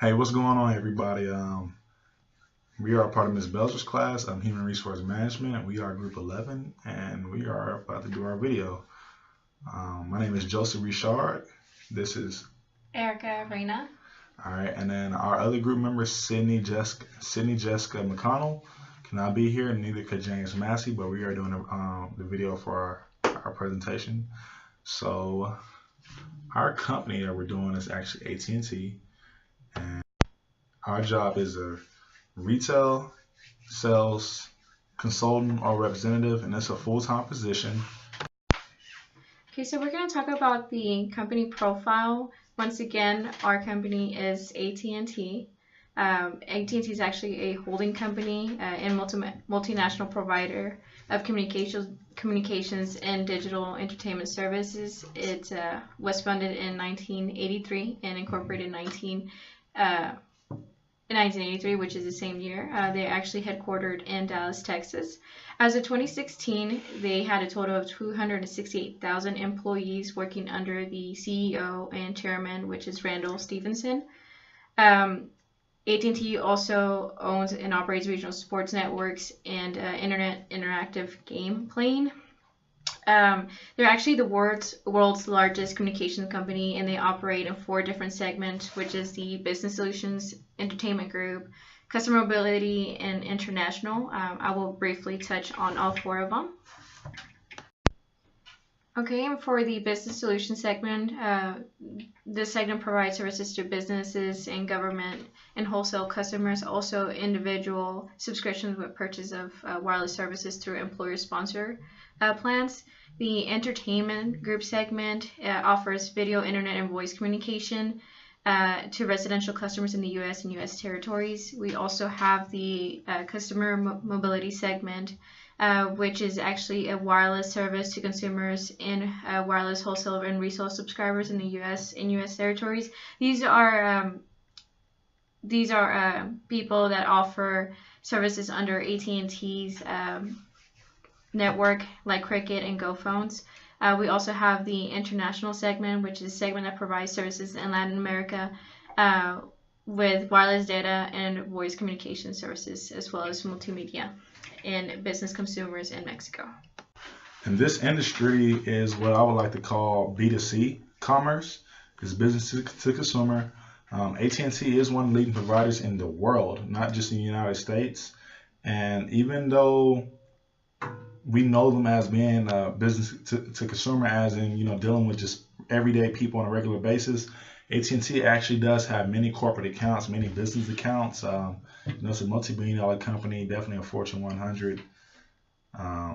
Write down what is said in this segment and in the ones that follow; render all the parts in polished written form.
Hey, what's going on, everybody? We are a part of Ms. Belcher's class of Human Resource Management. We are Group 11, and we are about to do our video. My name is Joseph Richard. This is Erica Reina. all right, and then our other group member, Sydney Jessica McConnell, cannot be here, and neither could James Massey. But we are doing the video for our presentation. So our company that we're doing is actually AT&T, and our job is a retail sales consultant or representative, and it's a full-time position. Okay, so we're going to talk about the company profile. Once again, our company is AT&T. AT&T is actually a holding company and multinational provider of communications and digital entertainment services. It was founded in 1983 and incorporated in 1983, which is the same year. They're actually headquartered in Dallas, Texas. As of 2016, they had a total of 268,000 employees working under the CEO and chairman, which is Randall Stephenson. AT&T also owns and operates regional sports networks and internet interactive game playing. They're actually the world's largest communications company, and they operate in 4 different segments, which is the Business Solutions, Entertainment Group, Customer Mobility, and International. I will briefly touch on all 4 of them. Okay, and for the Business Solutions segment, this segment provides services to businesses and government and wholesale customers, also individual subscriptions with purchase of wireless services through employer-sponsored plans. The Entertainment Group segment offers video, internet, and voice communication to residential customers in the U.S. and U.S. territories. We also have the Customer Mobility segment, which is actually a wireless service to consumers and wireless wholesale and resale subscribers in the U.S. and U.S. territories. These are people that offer services under AT&T's network, like Cricket and GoPhones. We also have the International segment, which is a segment that provides services in Latin America with wireless data and voice communication services, as well as multimedia and business consumers in Mexico. And this industry is what I would like to call B2C commerce. It's business to consumer. AT&T is one of the leading providers in the world, not just in the United States. And even though we know them as being business to consumer, as in, dealing with just everyday people on a regular basis, AT&T actually does have many corporate accounts, many business accounts. It's a multi-billion-dollar company, definitely a Fortune 100.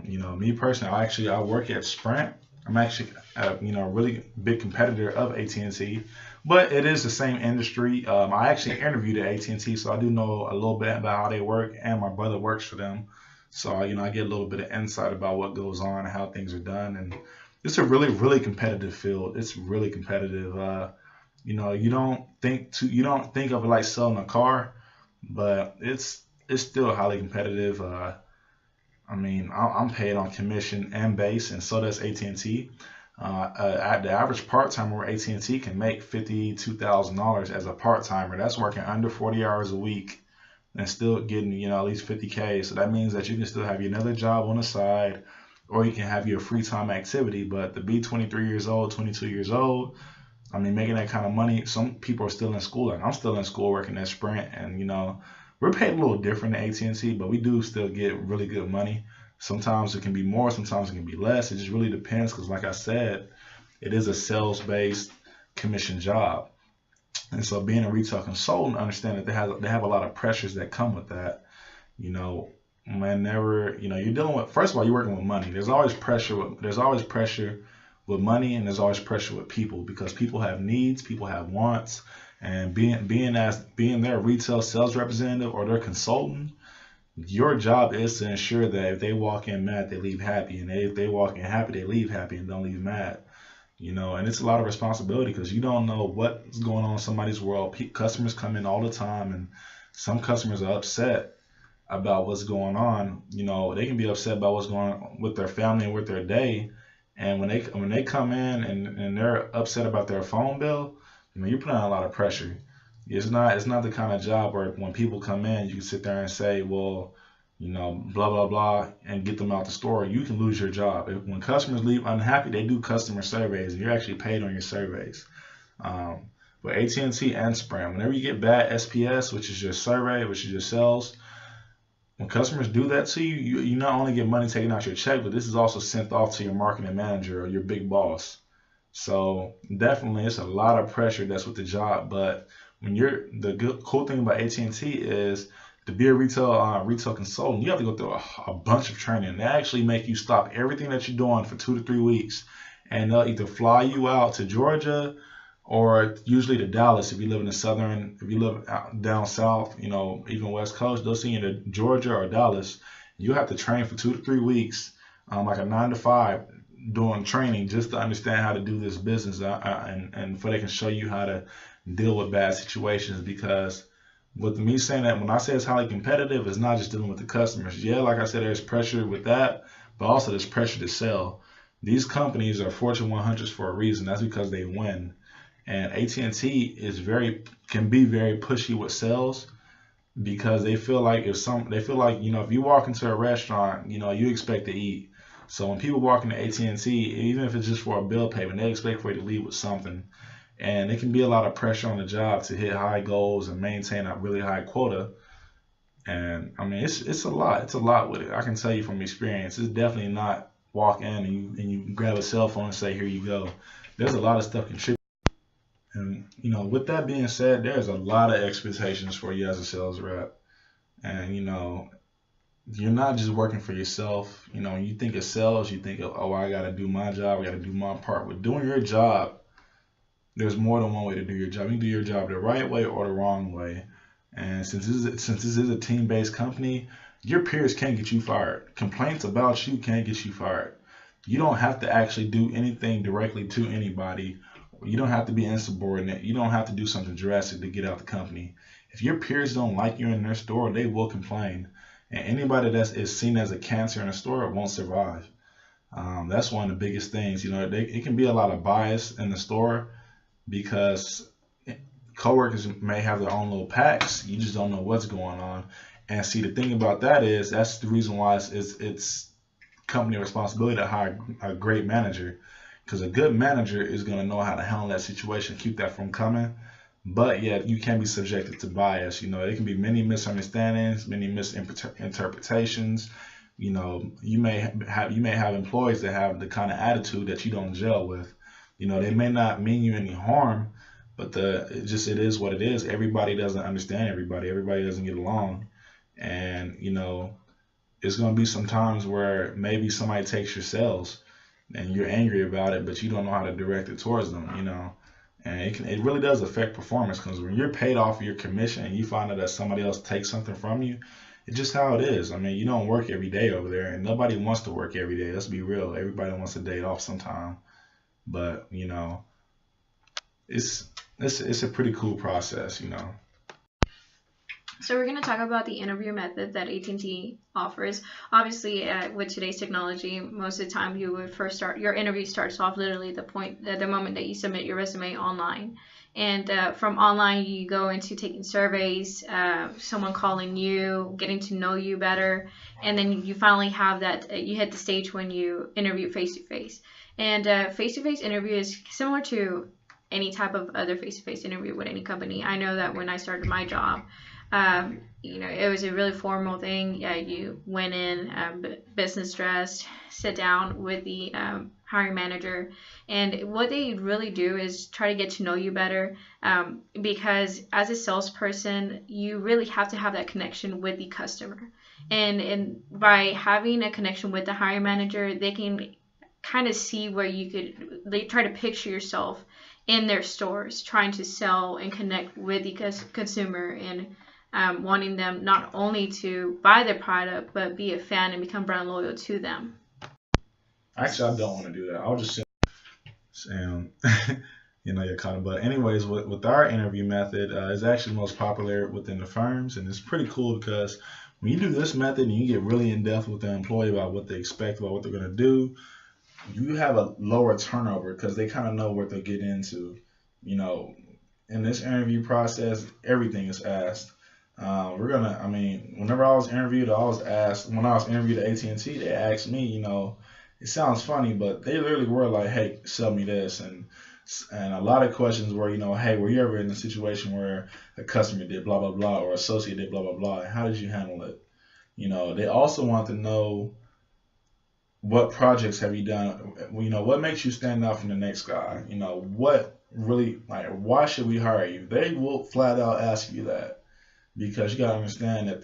Me personally, I work at Sprint. I'm actually a really big competitor of AT&T, but it is the same industry. I actually interviewed at AT&T, so I do know a little bit about how they work, and my brother works for them. So, I get a little bit of insight about what goes on, how things are done. And it's a really, really competitive field. It's really competitive. You don't think of it like selling a car, but it's still highly competitive. I'm paid on commission and base, and so does AT&T. The average part-timer at AT&T can make $52,000 as a part-timer. That's working under 40 hours a week and still getting, at least 50K. So that means that you can still have your another job on the side, or you can have your free time activity. But to be 23 years old, 22 years old, making that kind of money, some people are still in school. Like, I'm still in school working at Sprint, and, we're paid a little different than AT&T, but we do still get really good money. Sometimes it can be more, sometimes it can be less. It just really depends, because like I said, it is a sales-based commission job. And so being a retail consultant, understand that they have a lot of pressures that come with that. You're dealing with, first of all, you're working with money. There's always pressure with money, and there's always pressure with people, because people have needs, people have wants, and being their retail sales representative or their consultant, your job is to ensure that if they walk in mad, they leave happy, and if they walk in happy, they leave happy and don't leave mad. And it's a lot of responsibility, because you don't know what's going on in somebody's world. Customers come in all the time, and some customers are upset about what's going on. They can be upset about what's going on with their family and with their day. And when they come in and they're upset about their phone bill, you're putting on a lot of pressure. It's not the kind of job where when people come in, you can sit there and say, well, blah blah blah, and get them out the store. You can lose your job when customers leave unhappy. They do customer surveys, and you're actually paid on your surveys. Um, but AT&T and Sprint, whenever you get bad SPS, which is your survey, which is your sales, when customers do that to you, you not only get money taken out your check, but this is also sent off to your marketing manager or your big boss. So definitely, it's a lot of pressure that's with the job. But when cool thing about AT&T is to be a retail consultant, you have to go through a bunch of training. They actually make you stop everything that you're doing for 2 to 3 weeks, and they'll either fly you out to Georgia or usually to Dallas if you live if you live out down south, even West Coast, they'll send you to Georgia or Dallas. You have to train for 2 to 3 weeks, like a 9 to 5, doing training just to understand how to do this business, and for they can show you how to deal with bad situations. Because with me saying that, when I say it's highly competitive, it's not just dealing with the customers. Yeah, like I said, there's pressure with that, but also there's pressure to sell. These companies are Fortune 100s for a reason. That's because they win. And AT&T can be very pushy with sales, because they feel like if you walk into a restaurant, you expect to eat. So when people walk into AT&T, even if it's just for a bill payment, they expect for you to leave with something. And it can be a lot of pressure on the job to hit high goals and maintain a really high quota. And I mean, it's a lot. It's a lot with it. I can tell you from experience. It's definitely not walk in and you grab a cell phone and say, here you go. There's a lot of stuff contributing. And with that being said, there's a lot of expectations for you as a sales rep. And you're not just working for yourself. When you think of sales, you think of, oh, I got to do my job, I got to do my part. With doing your job, there's more than one way to do your job. You can do your job the right way or the wrong way. And since this is a team-based company, your peers can't get you fired. Complaints about you can't get you fired. You don't have to actually do anything directly to anybody. You don't have to be insubordinate. You don't have to do something drastic to get out the company. If your peers don't like you in their store, they will complain. And anybody that is seen as a cancer in a store won't survive. That's one of the biggest things. It can be a lot of bias in the store, because coworkers may have their own little packs. You just don't know what's going on. And see, the thing about that is that's the reason why it's company responsibility to hire a great manager, because a good manager is going to know how to handle that situation, keep that from coming. But yet you can be subjected to bias. There can be many misunderstandings, many misinterpretations. You may have employees that have the kind of attitude that you don't gel with. They may not mean you any harm, but it is what it is. Everybody doesn't understand everybody. Everybody doesn't get along. And, it's going to be some times where maybe somebody takes your sales and you're angry about it, but you don't know how to direct it towards them, And it really does affect performance, because when you're paid off of your commission and you find out that somebody else takes something from you, it's just how it is. I mean, you don't work every day over there, and nobody wants to work every day. Let's be real. Everybody wants a day off sometime. But it's a pretty cool process. So we're going to talk about the interview method that AT&T offers. Obviously, with today's technology, most of the time you would first start your interview starts off literally the moment that you submit your resume online. And from online, you go into taking surveys, someone calling you, getting to know you better, and then you finally have that. You hit the stage when you interview face-to-face. And face-to-face interview is similar to any type of other face-to-face interview with any company. I know that when I started my job, it was a really formal thing. Yeah, you went in business dressed, sit down with the hiring manager, and what they really do is try to get to know you better, because as a salesperson, you really have to have that connection with the customer, and by having a connection with the hiring manager, they can kind of see where they try to picture yourself in their stores, trying to sell and connect with the consumer, and wanting them not only to buy their product, but be a fan and become brand loyal to them. Actually, I don't want to do that. I'll just sit and you're kind of. But anyways, with our interview method, it's actually most popular within the firms, and it's pretty cool because when you do this method and you get really in depth with the employee about what they expect, about what they're going to do, you have a lower turnover because they kind of know what they get into. in this interview process, everything is asked. Whenever I was interviewed, when I was interviewed at AT&T, they asked me, it sounds funny, but they literally were like, hey, sell me this. And a lot of questions were, hey, were you ever in a situation where a customer did blah, blah, blah, or associate did blah, blah, blah, and how did you handle it? They also want to know, what projects have you done? What makes you stand out from the next guy? What really, like, why should we hire you? They will flat out ask you that, because you got to understand that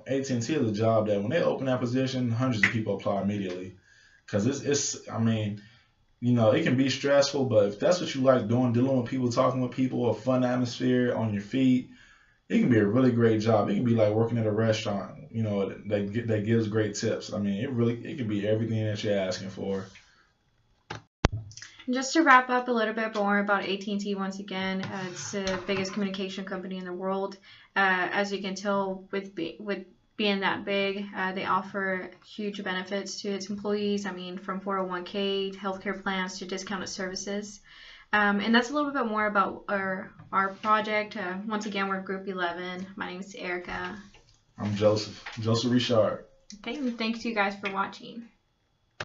AT&T is a job that when they open that position, hundreds of people apply immediately. Because it can be stressful, but if that's what you like doing, dealing with people, talking with people, a fun atmosphere on your feet, it can be a really great job. It can be like working at a restaurant, that gives great tips. It can be everything that you're asking for. Just to wrap up a little bit more about AT&T, once again, it's the biggest communication company in the world. As you can tell, with being that big, they offer huge benefits to its employees. From 401k, healthcare plans to discounted services. And that's a little bit more about our project. Once again, we're Group 11. My name is Erica. I'm Joseph Richard. Okay, and thanks you guys for watching.